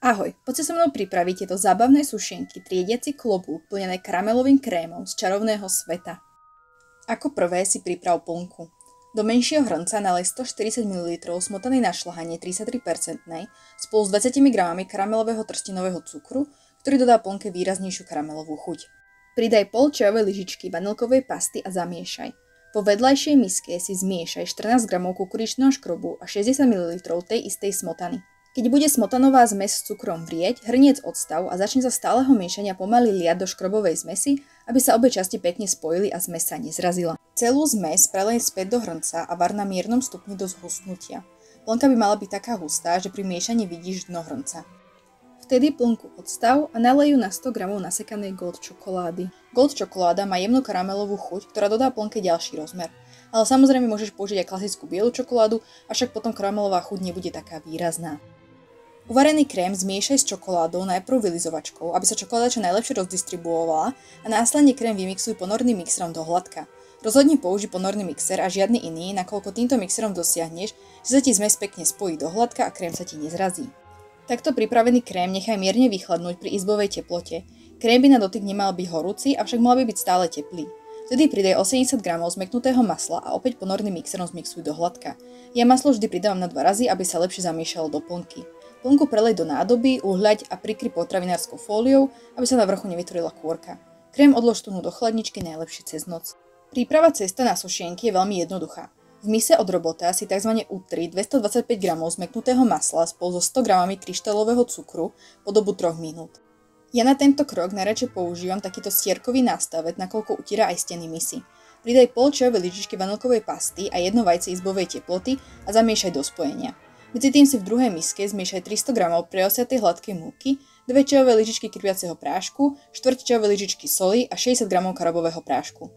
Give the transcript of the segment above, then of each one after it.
Ahoj, poďte so mnou pripraviť tieto zábavné sušenky triediaci klobúk plnené karamelovým krémom z čarovného sveta. Ako prvé si priprav plnku. Do menšieho hrnca nalej 140 ml smotanej na šľahanie 33% spolu s 20 g karamelového trstinového cukru, ktorý dodá plnke výraznejšiu karamelovú chuť. Pridaj pol čajovej lyžičky vanilkovej pasty a zamiešaj. Po vedľajšej miske si zmiešaj 14 g kukuričného škrobu a 60 ml tej istej smotany. Keď bude smotanová zmes s cukrom vrieť, hrniec odstav a začni za stáleho miešania pomaly liať do škrobovej zmesi, aby sa obe časti pekne spojili a zmes sa nezrazila. Celú zmes prelej späť do hrnca a var na miernom stupni do zhusnutia. Plnka by mala byť taká hustá, že pri miešaní vidíš dno hrnca. Vtedy plnku odstav a nalej ju na 100 g nasekanej gold čokolády. Gold čokoláda má jemnú karamelovú chuť, ktorá dodá plnke ďalší rozmer. Ale samozrejme môžeš použiť aj klasickú bielu čokoládu, avšak potom karamelová chuť nebude taká výrazná. Uvarený krém zmiešaj s čokoládou najprv vylizovačkou, aby sa čokoláda čo najlepšie rozdistribuovala a následne krém vymixuj ponorným mixerom do hladka. Rozhodne použij ponorný mixer a žiadny iný, nakoľko týmto mixerom dosiahneš, že sa ti zmes pekne spojí do hladka a krém sa ti nezrazí. Takto pripravený krém nechaj mierne vychladnúť pri izbovej teplote. Krém by na dotyk nemal byť horúci, avšak mal by byť stále teplý. Vtedy pridaj 80 g zmäknutého masla a opäť ponorným mixerom zmixuj do hladka. Ja maslo vždy pridávam na 2 razy, aby sa lepšie zamiešalo do plnky. Plnku prelej do nádoby, uhľaď a prikry potravinárskou fóliou, aby sa na vrchu nevytvorila kôrka. Krém odlož tunú do chladničky najlepšie cez noc. Príprava cesta na sušienky je veľmi jednoduchá. V mise od robota si tzv. utri 225 g zmäknutého masla spolu so 100 g kryštálového cukru po dobu 3 minút. Ja na tento krok najradšej používam takýto stierkový nástavec, nakoľko utíra aj steny misy. Pridaj pol čajovej lyžičky vanilkovej pasty a jedno vajce izbovej teploty a zamiešaj do spojenia. Medzi tým si v druhej miske zmiešaj 300 g preosiatej hladkej múky, 2 čajové lyžičky krviaceho prášku, 4 čajové lyžičky soli a 60 g karobového prášku.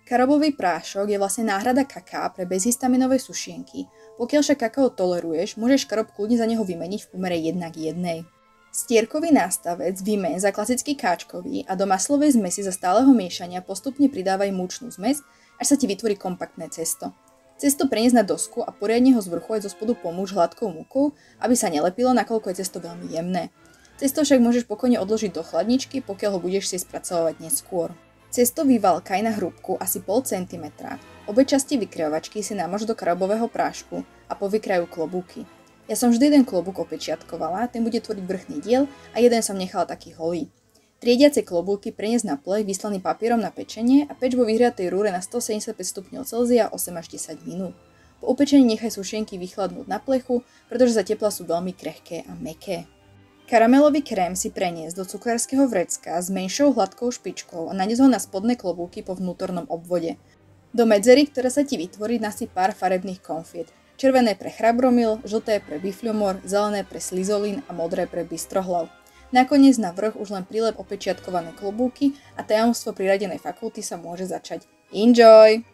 Karobový prášok je vlastne náhrada kaká pre bezhistaminové sušienky. Pokiaľ však kakao toleruješ, môžeš karob kľudne za neho vymeniť v pomere 1:1. Stierkový nástavec vymeň za klasický káčkový a do maslovej zmesi za stáleho miešania postupne pridávaj múčnú zmes, až sa ti vytvorí kompaktné cesto. Cesto preniesť na dosku a poriadne ho z vrchu aj zo spodu pomôž hladkou múkou, aby sa nelepilo, nakoľko je cesto veľmi jemné. Cesto však môžeš pokojne odložiť do chladničky, pokiaľ ho budeš chcieť spracovať neskôr. Cesto vyvalkaj na hrúbku asi 0,5 cm. Obe časti vykryjovačky si namož do karobového prášku a povykrajú klobúky. Ja som vždy jeden klobúk opečiatkovala, ten bude tvoriť vrchný diel a jeden som nechala taký holý. Triediace klobúky preniesť na pleť vyslaný papierom na pečenie a peč vo vyhriatej rúre na 175 stupňov Celzia 8 až 10 minút. Po upečení nechaj sušienky vychladnúť na plechu, pretože za tepla sú veľmi krehké a mäkké. Karamelový krém si preniesť do cukrárskeho vrecka s menšou hladkou špičkou a naniesť ho na spodné klobúky po vnútornom obvode. Do medzery, ktorá sa ti vytvorí, nasyp pár farebných konfiet. Červené pre chrabromil, žlté pre bifľomor, zelené pre slizolín a modré pre bystrohlav. Nakoniec na vrch už len prilep opečiatkované klobúky a tajomstvo priradenej fakulty sa môže začať. Enjoy!